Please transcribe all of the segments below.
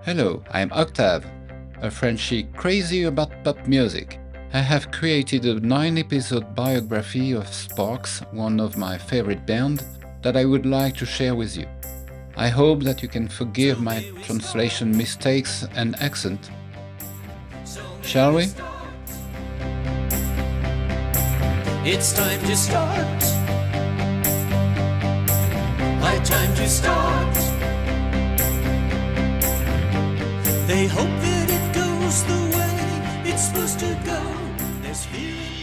Hello, I'm Octave, a Frenchie crazy about pop music. I have created a 9-episode biography of Sparks, one of my favorite bands, that I would like to share with you. I hope that you can forgive my translation mistakes and accent. Shall we? It's time to start. High time to start. They hope that it goes the way it's supposed to go. There's fear in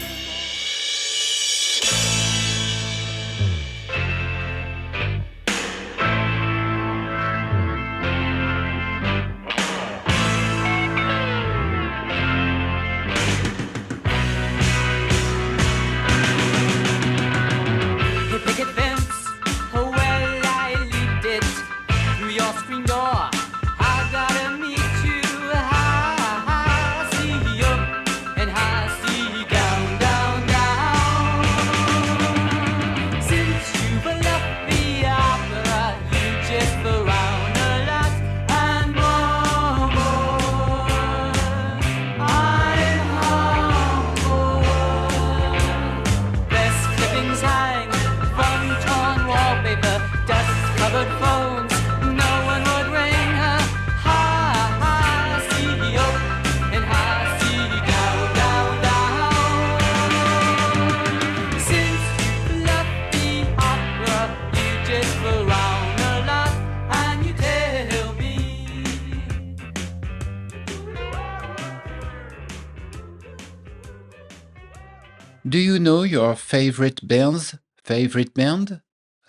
Do you know your favorite band's favorite band?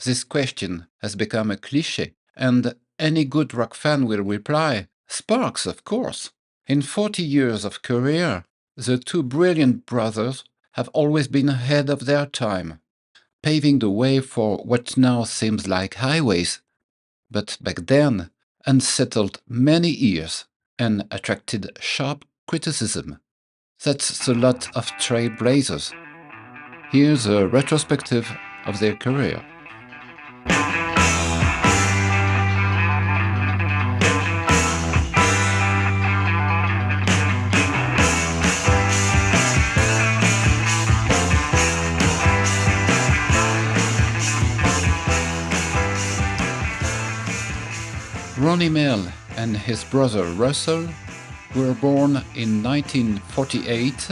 This question has become a cliché, and any good rock fan will reply, Sparks, of course. In 40 years of career, the two brilliant brothers have always been ahead of their time, paving the way for what now seems like highways, but back then unsettled many ears and attracted sharp criticism. That's the lot of trailblazers. Here's a retrospective of their career. Ronnie Mel and his brother Russell were born in 1948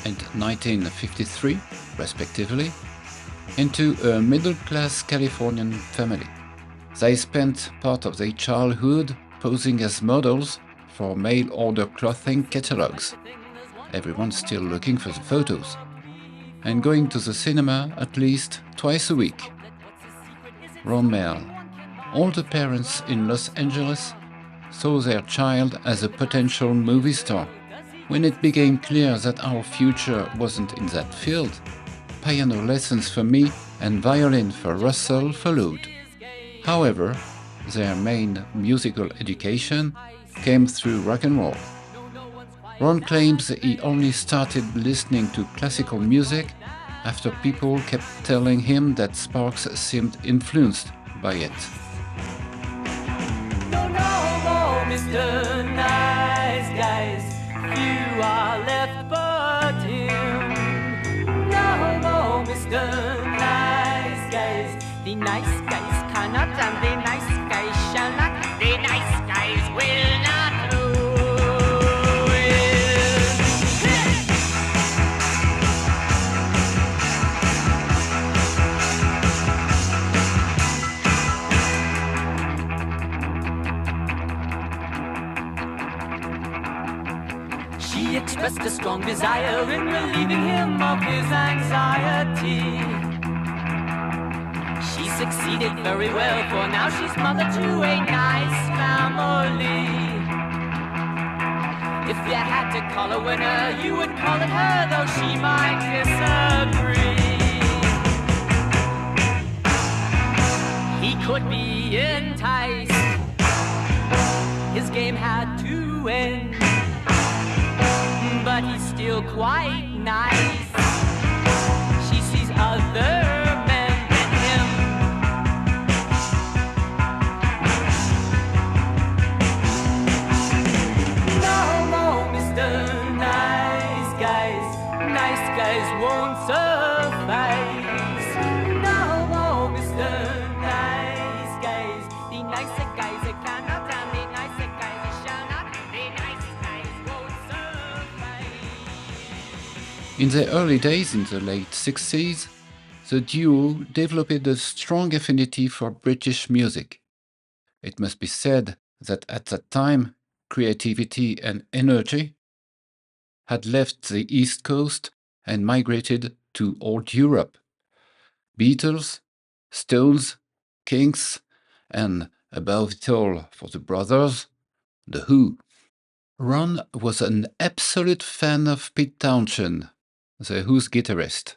and 1953, respectively, into a middle-class Californian family. They spent part of their childhood posing as models for mail-order clothing catalogs. Everyone's still looking for the photos. And going to the cinema at least twice a week. Ron Mel. All the parents in Los Angeles saw their child as a potential movie star. When it became clear that our future wasn't in that field, piano lessons for me and violin for Russell followed. However, their main musical education came through rock and roll. Ron claims he only started listening to classical music after people kept telling him that Sparks seemed influenced by it. Mr. Nice Guys, you are left but him. No more Mr. Nice Guys. The nice guys cannot and the nice guys shall not. The nice guys will not lose. She expressed a strong desire in relieving him of his anxiety. She succeeded very well, for now she's mother to a nice family. If you had to call a winner, you would call it her, though she might disagree. He could be enticed, his game had to end, but he's still quite nice. She sees other men than him. In the early days, in the late 60s, the duo developed a strong affinity for British music. It must be said that at that time, creativity and energy had left the East Coast and migrated to Old Europe. Beatles, Stones, Kings, and above it all for the brothers, The Who. Ron was an absolute fan of Pete Townshend, The Who's guitarist.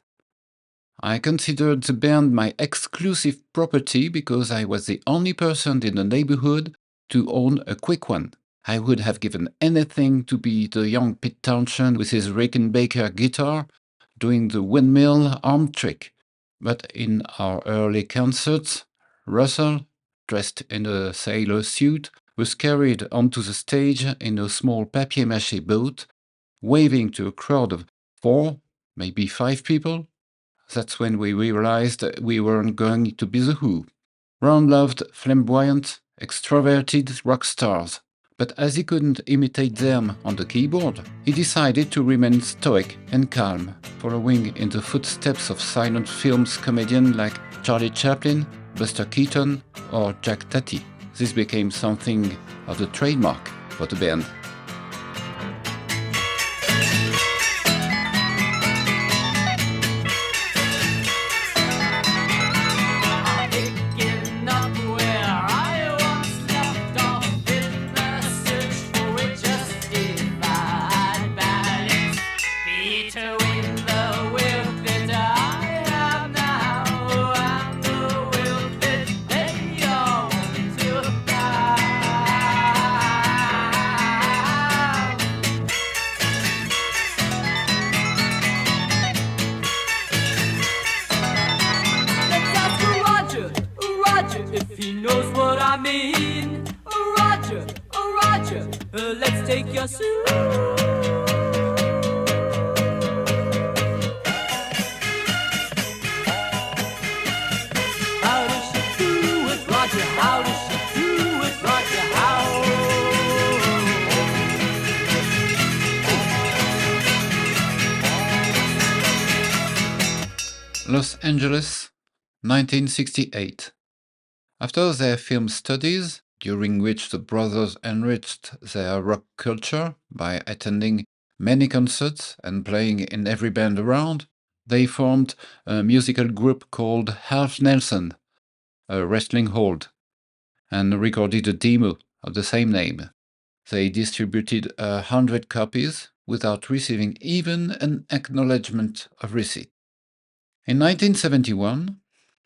I considered the band my exclusive property because I was the only person in the neighborhood to own a quick one. I would have given anything to be the young Pete Townshend with his Rickenbacker guitar doing the windmill arm trick. But in our early concerts, Russell, dressed in a sailor suit, was carried onto the stage in a small papier-mâché boat, waving to a crowd of 4, maybe 5 people. That's when we realized we weren't going to be The Who. Ron loved flamboyant, extroverted rock stars, but as he couldn't imitate them on the keyboard, he decided to remain stoic and calm, following in the footsteps of silent films comedians like Charlie Chaplin, Buster Keaton, or Jack Tatty. This became something of the trademark for the band. Let's take your suit. How does she do it, Roger? How does she do it, Roger? How? Los Angeles, 1968. After their film studies, during which the brothers enriched their rock culture by attending many concerts and playing in every band around, they formed a musical group called Halfnelson, a wrestling hold, and recorded a demo of the same name. They distributed 100 copies without receiving even an acknowledgement of receipt. In 1971,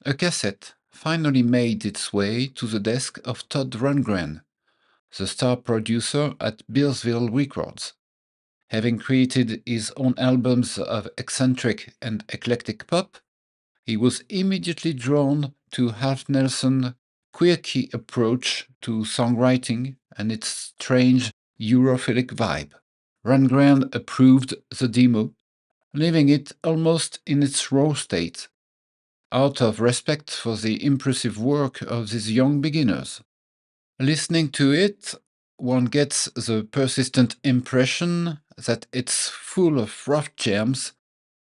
a cassette finally made its way to the desk of Todd Rundgren, the star producer at Bearsville Records. Having created his own albums of eccentric and eclectic pop, he was immediately drawn to Halfnelson's quirky approach to songwriting and its strange Europhilic vibe. Rundgren approved the demo, leaving it almost in its raw state, out of respect for the impressive work of these young beginners. Listening to it, one gets the persistent impression that it's full of rough gems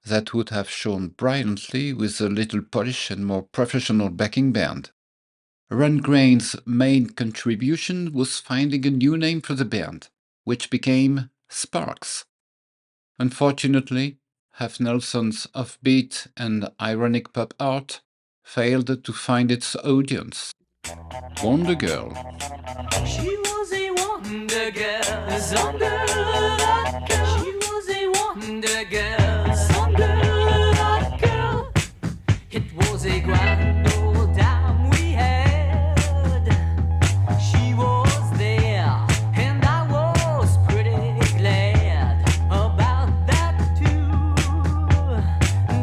that would have shone brilliantly with a little polish and more professional backing band. Rundgren's main contribution was finding a new name for the band, which became Sparks. Unfortunately, Halfnelson's offbeat and ironic pop art failed to find its audience. Wonder Girl. She was a wonder girl, some girl that girl. She was a wonder girl, some girl that girl. It was a grand old time we had. She was there, and I was pretty glad about that too.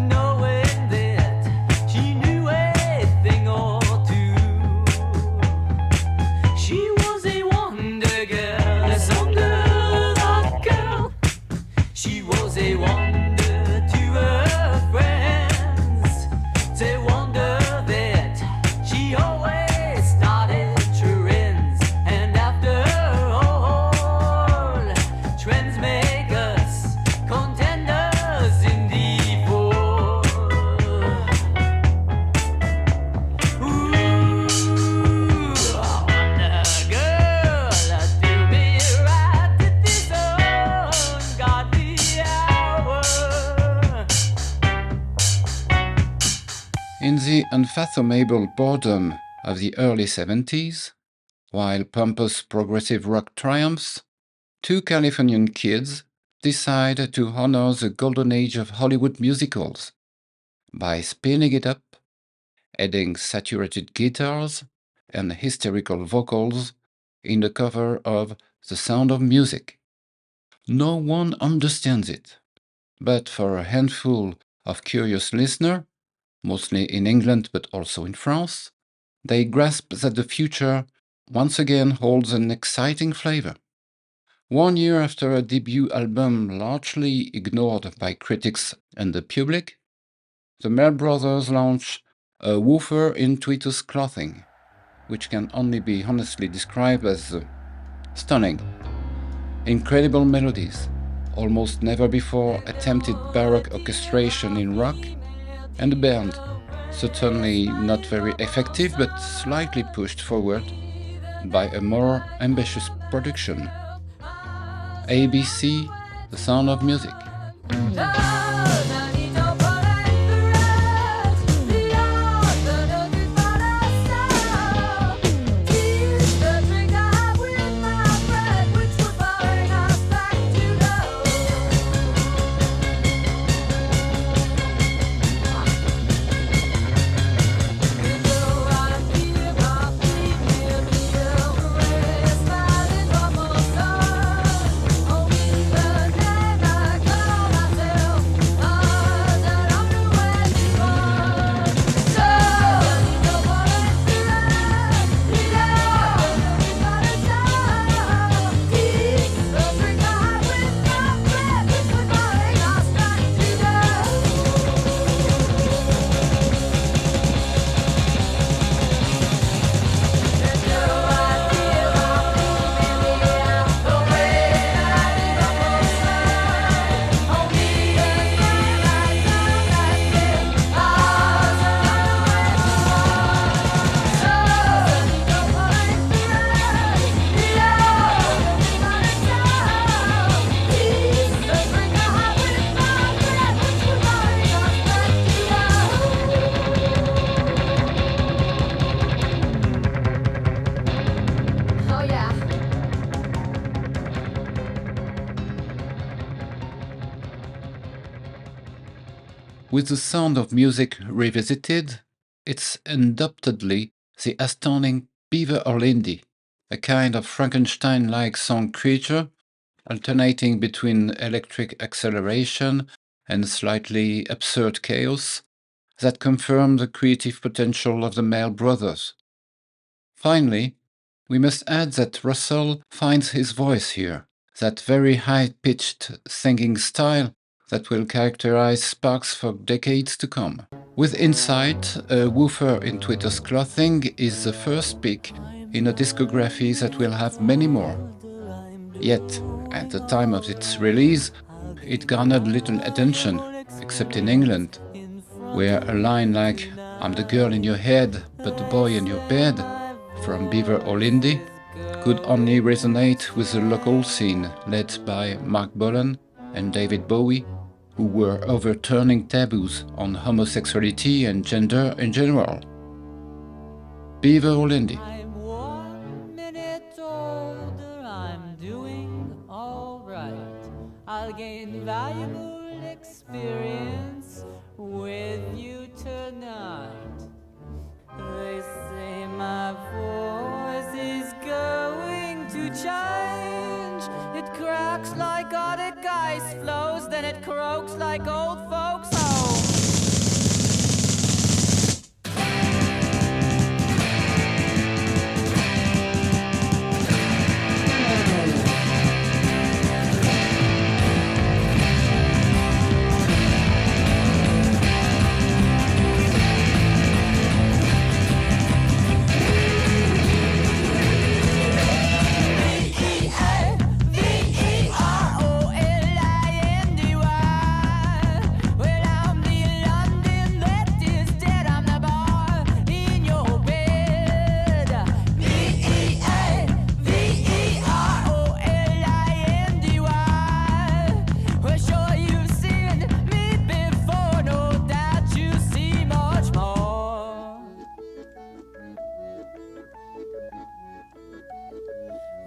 Knowing that she knew a thing or two. She was a wonder girl, some girl that unfathomable boredom of the early 70s, while pompous progressive rock triumphs, two Californian kids decide to honor the golden age of Hollywood musicals by spinning it up, adding saturated guitars and hysterical vocals in the cover of The Sound of Music. No one understands it, but for a handful of curious listeners, mostly in England but also in France, they grasp that the future once again holds an exciting flavor. 1 year after a debut album largely ignored by critics and the public, the Mel Brothers launch a Woofer in Tweater's clothing, which can only be honestly described as stunning. Incredible melodies, almost never before attempted baroque orchestration in rock, and a band, certainly not very effective but slightly pushed forward by a more ambitious production. ABC, The Sound of Music. With The Sound of Music revisited, it's undoubtedly the astounding Beaver O'Lindy, a kind of Frankenstein-like song creature, alternating between electric acceleration and slightly absurd chaos, that confirm the creative potential of the Mel Brothers. Finally, we must add that Russell finds his voice here, that very high-pitched singing style that will characterize Sparks for decades to come. With Insight, a Woofer in Tweater's clothing is the first pick in a discography that will have many more. Yet, at the time of its release, it garnered little attention, except in England, where a line like "I'm the girl in your head, but the boy in your bed" from Beaver O'Lindy could only resonate with the local scene led by Mark Bolan and David Bowie, who were overturning taboos on homosexuality and gender in general. Beaver O'Lindy. I'm 1 minute older, I'm doing all right. I'll gain valuable experience with you tonight. They say my voice is going to change. It cracks like Arctic ice flows, then it croaks like old folks home.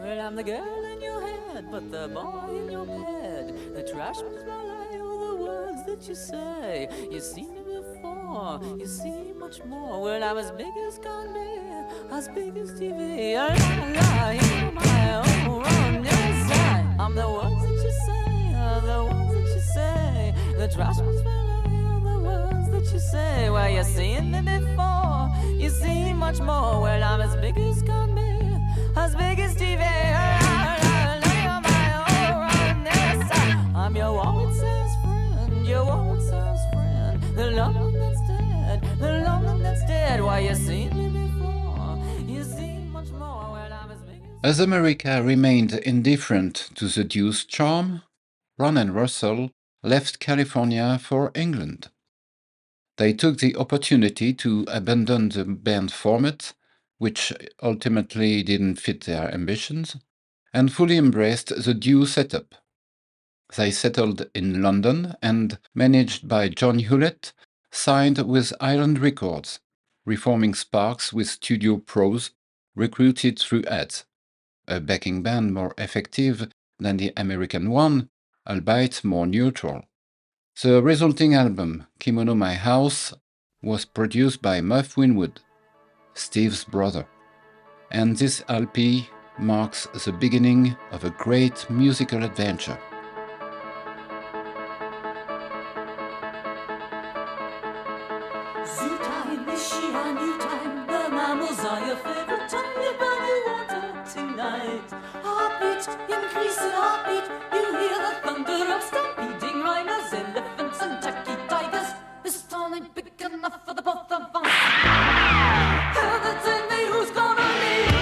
Well, I'm the girl in your head, but the boy in your bed. The trash must lie all the words that you say. You seen me before, you see much more. Well, I'm as big as can be, as big as TV. La la, you're my own run, yes, I'm the ones that you say, the ones that you say. The trash must lie all the words that you say. Well, you seen me before, you see much more. Well, I'm as big as can be, as big as TV. I'm your wallet size friend, your wallet size friend. The love that's dead, the love that's dead. Why you seen me before, you seen much more. Well, I'm as big as America remained indifferent to the Deuce's charm, Ron and Russell left California for England. They took the opportunity to abandon the band format, which ultimately didn't fit their ambitions, and fully embraced the duo setup. They settled in London and, managed by John Hewlett, signed with Island Records, reforming Sparks with studio pros recruited through ads, a backing band more effective than the American one, albeit more neutral. The resulting album, Kimono My House, was produced by Muff Winwood, Steve's brother, and this LP marks the beginning of a great musical adventure. Zoo time, is she a new time? The mammals are your favorite time. You're running water tonight. Heartbeat, increasing heartbeat. You hear the thunder of stampeding rhinos, elephants and tacky tigers. This town ain't big enough for the both of us. Heard tell me who's gonna leave.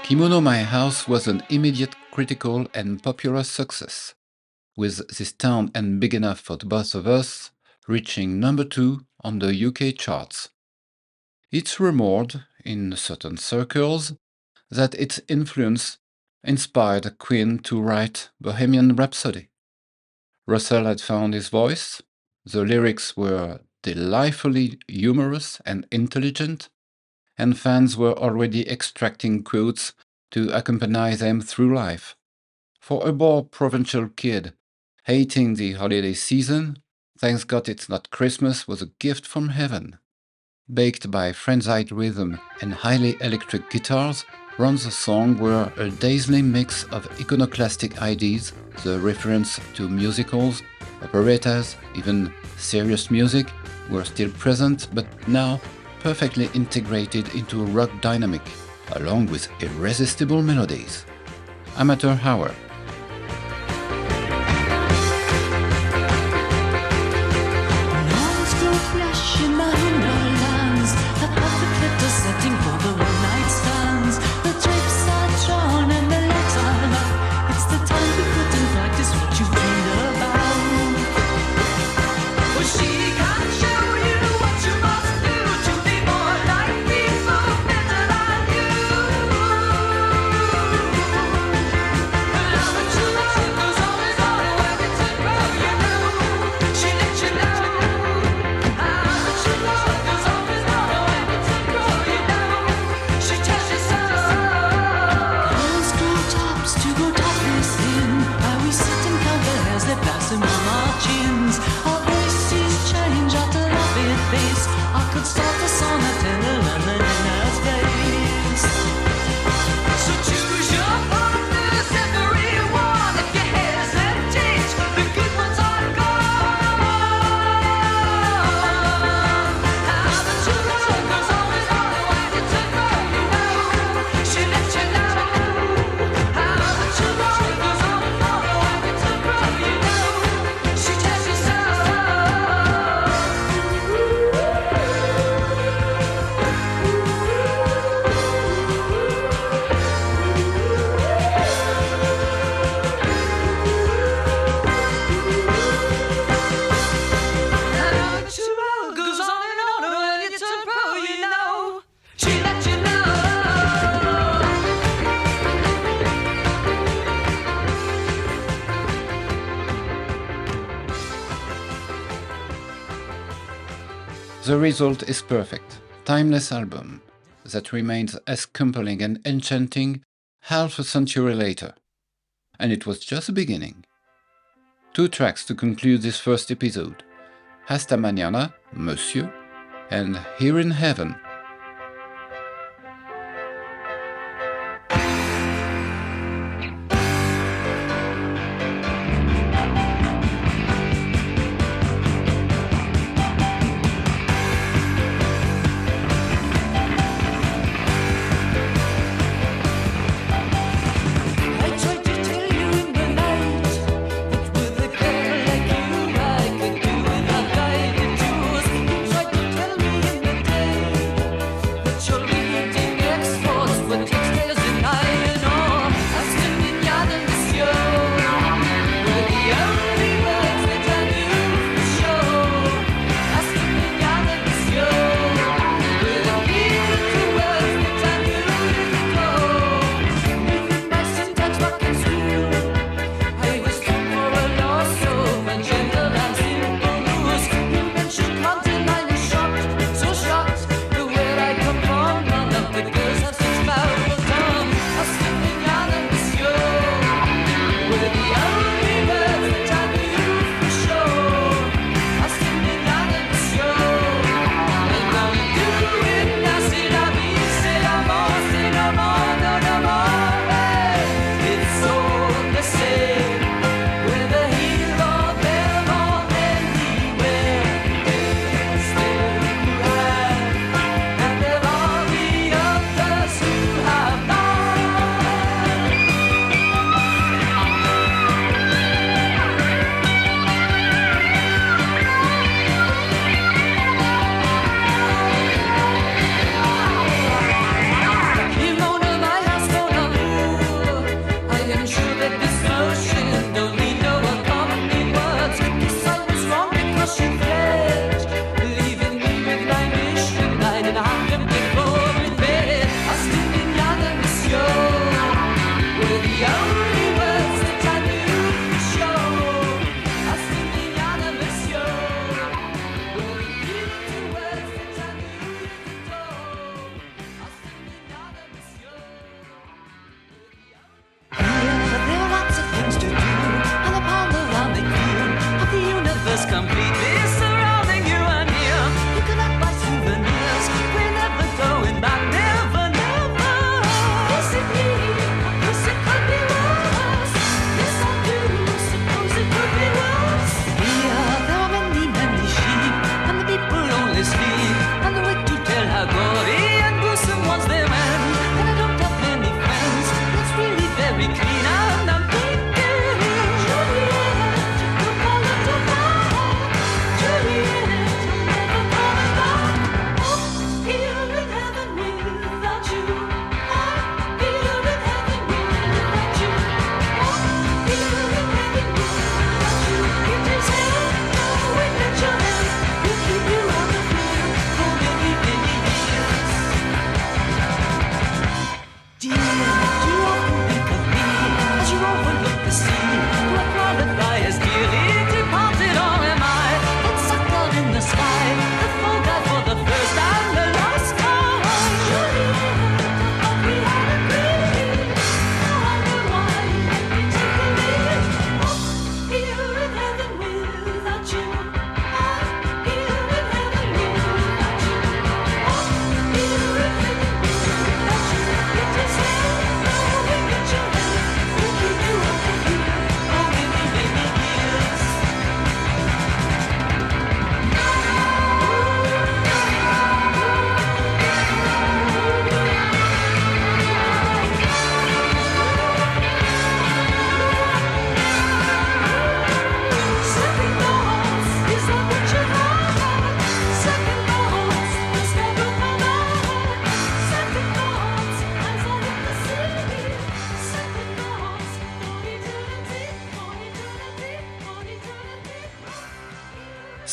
Kimono My House was an immediate critical and popular success, with This Town and Big Enough for the Both of Us reaching number 2 on the UK charts. It's rumored, in certain circles, that its influence inspired Queen to write Bohemian Rhapsody. Russell had found his voice, the lyrics were delightfully humorous and intelligent, and fans were already extracting quotes to accompany them through life. For a poor provincial kid hating the holiday season, Thanks God It's Not Christmas was a gift from heaven. Baked by frenzied rhythm and highly electric guitars, Ron's songs were a dazzling mix of iconoclastic ideas, the reference to musicals, operettas, even serious music were still present, but now perfectly integrated into a rock dynamic, along with irresistible melodies. Amateur Hour. Flashing my lands The result is perfect, timeless album that remains as compelling and enchanting half a century later. And it was just the beginning. 2 tracks to conclude this first episode: Hasta Manana, Monsieur, and Here in Heaven.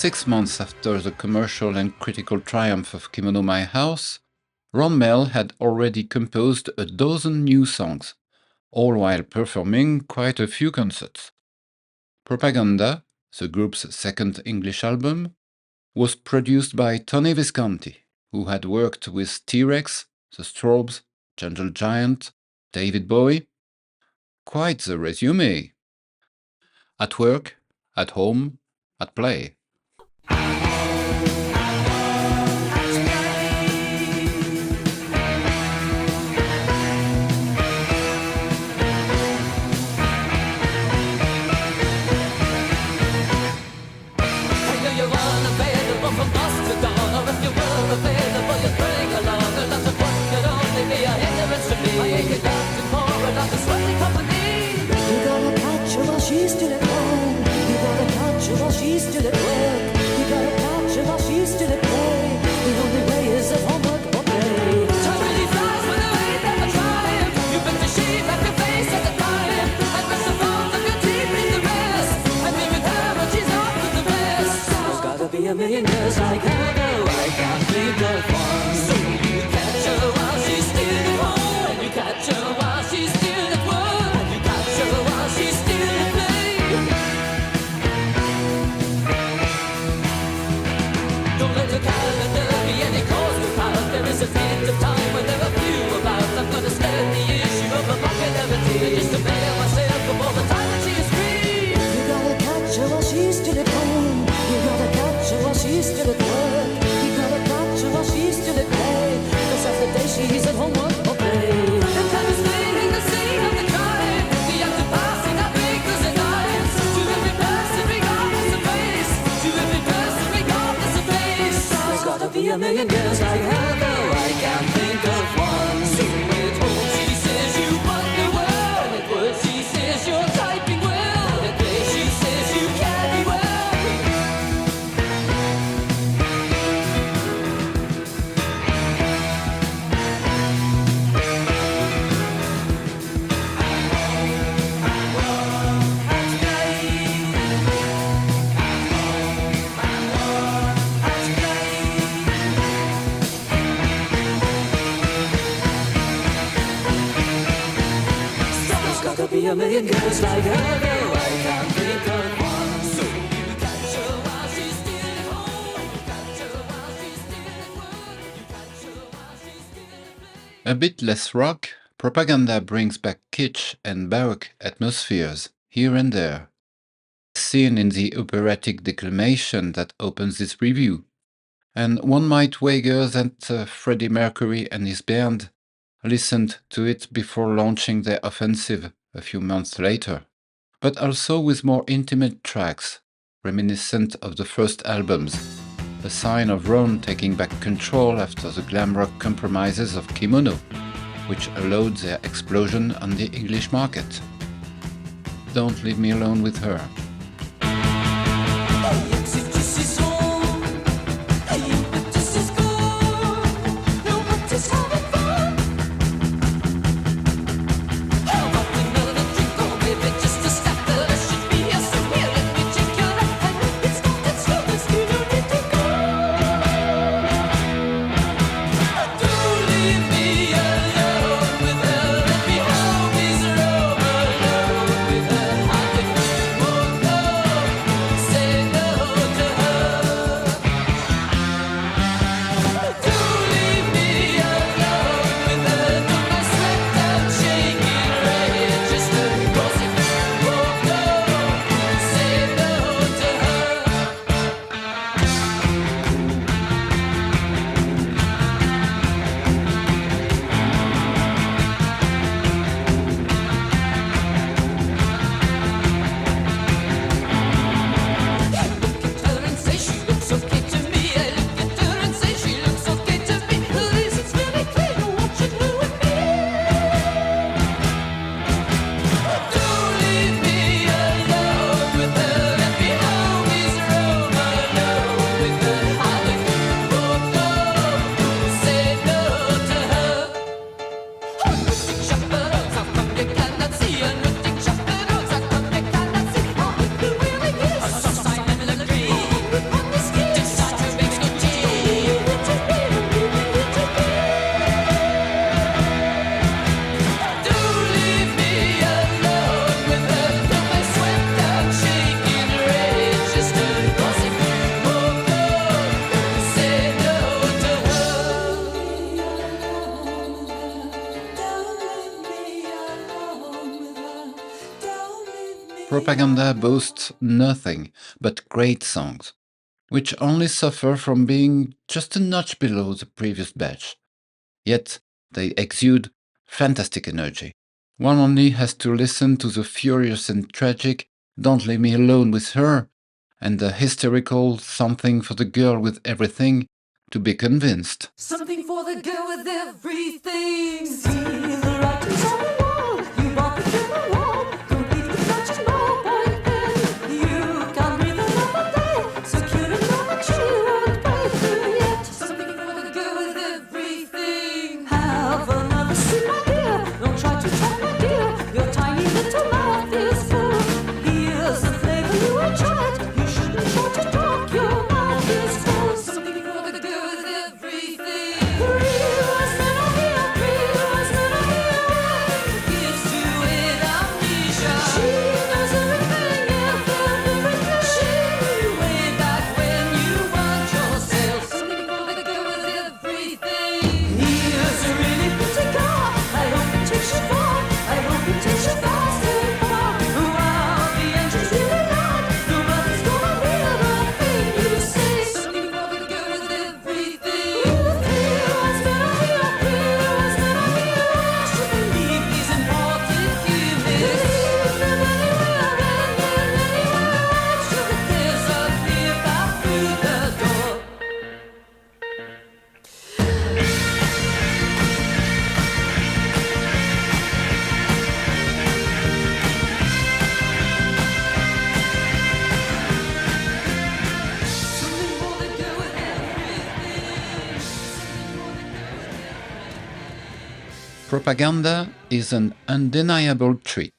6 months after the commercial and critical triumph of Kimono My House, Ron Mel had already composed a dozen new songs, all while performing quite a few concerts. Propaganda, the group's second English album, was produced by Tony Visconti, who had worked with T-Rex, The Strobes, Gentle Giant, David Bowie. Quite the resume. At work, at home, at play. She's still at home. You gotta catch her while she's still at work. You gotta catch her while she's still at play. The only way is at homework or play. Time really flies when the way never trying. You bet the sheep at your face at the time. And rest the phones of your teeth in the rest. And be with her when she's not with the best. There's gotta be a million girls like her, though I can't think of one. So you catch her while she's still at home. And you catch her while she's still at work. And you catch her while she's still at play. Don't let the calendar be any cause to pout. There is a bit of time when there are few about. I'm gonna stand the issue of a longevity just to bail myself of all the time that she is free. You gotta catch her while she's still at home. You gotta catch her while she's still at work. You gotta catch her while she's still at play. 'Cause half the day she's at homework or play. The time is leaving the scene of the crime. The act of passing our fingers and knives. To every person regardless of race. To every person regardless of place. There's gotta be a million girls like her, though I can't think of one. So with all she says you wonder well. With words she says you're typing well. With play she says you carry well. There's gotta be a million girls like her, though I can't think of one. So you catch her while she's still at home. You catch her while she's still at work. You catch her while she's still at play. A bit less rock, Propaganda brings back kitsch and baroque atmospheres here and there, seen in the operatic declamation that opens this review. And one might wager that Freddie Mercury and his band listened to it before launching their offensive a few months later, but also with more intimate tracks, reminiscent of the first albums, a sign of Ron taking back control after the glam rock compromises of Kimono, which allowed their explosion on the English market. Don't leave me alone with her. With her, I could Propaganda boasts nothing but great songs, which only suffer from being just a notch below the previous batch. Yet they exude fantastic energy. One only has to listen to the furious and tragic Don't Leave Me Alone with Her and the hysterical Something for the Girl with Everything to be convinced. Something for the girl with everything. See the writings on the wall. You walk within the wall. Don't leave the touches, no point then. You can't breathe another day. So cute and so much you won't break through yet. Something for the girl with everything. Have another sip, my dear. Don't try to trap, my dear. Your tiny little mouth is full. Here's the flavor you will try it. You shouldn't try to talk. Your mouth is full. Something for the girl with everything. Realize that I'm here. Realize that I'm here. Gives to it amnesia. She knows everything. Yeah, felt everything. She knew way back when you weren't yourself. Something for the girl with everything. Here's a really pretty car. I hope it takes you far. I hope it takes you fast and far. Wow, the engine's really loud. Nobody's gonna hear the thing you say. Something for the girl with everything. Realize that I'm here. Realize that I'm here. Should believe these important gimmicks. Leave them anywhere and then anywhere. Sure that there's a clear path through the door. Something for the girl with everything. Propaganda is an undeniable treat,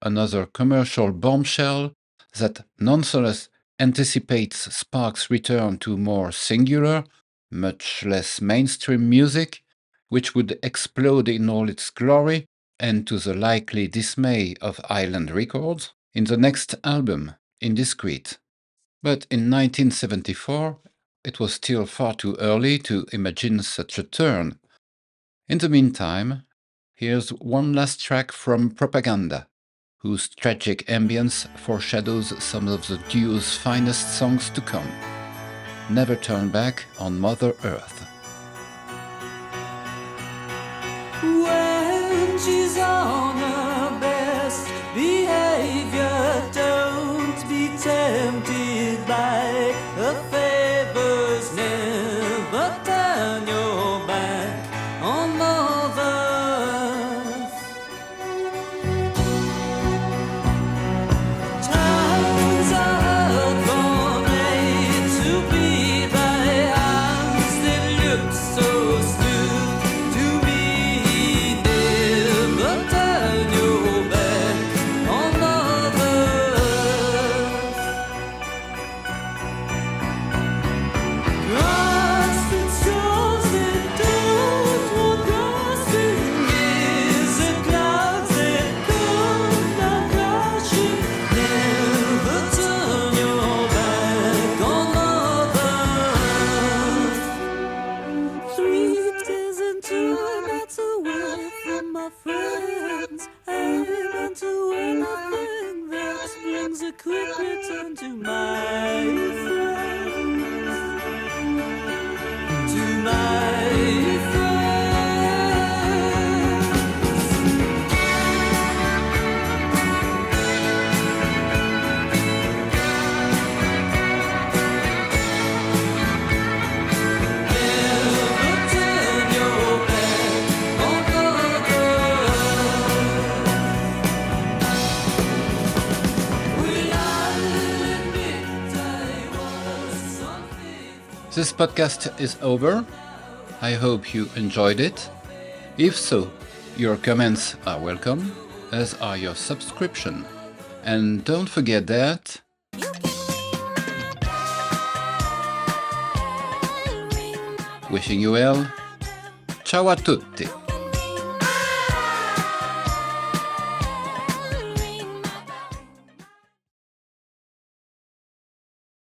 another commercial bombshell that nonetheless anticipates Sparks' return to more singular, much less mainstream music, which would explode in all its glory and to the likely dismay of Island Records in the next album, Indiscreet. But in 1974, it was still far too early to imagine such a turn. In the meantime, here's one last track from Propaganda, whose tragic ambience foreshadows some of the duo's finest songs to come. Never Turn Back on Mother Earth. When she's on her best behavior, don't be tempted by her favors. Never turn your back on Mother Earth. Times are from A to B by hands that look so smooth to me. Never turn your back on Mother Earth. Constant storms that don't want crossing is the clouds that come down crashing. Never turn your back on Mother Earth. 3 days into a night's away from my friends, I began to wear nothing that brings a quick return to my friends. To my friends. Never turn your back on Mother Earth. Will I admit I was unfaithful? This podcast is over. I hope you enjoyed it. If so, your comments are welcome, as are your subscription. And don't forget that wishing you well. Ciao a tutti!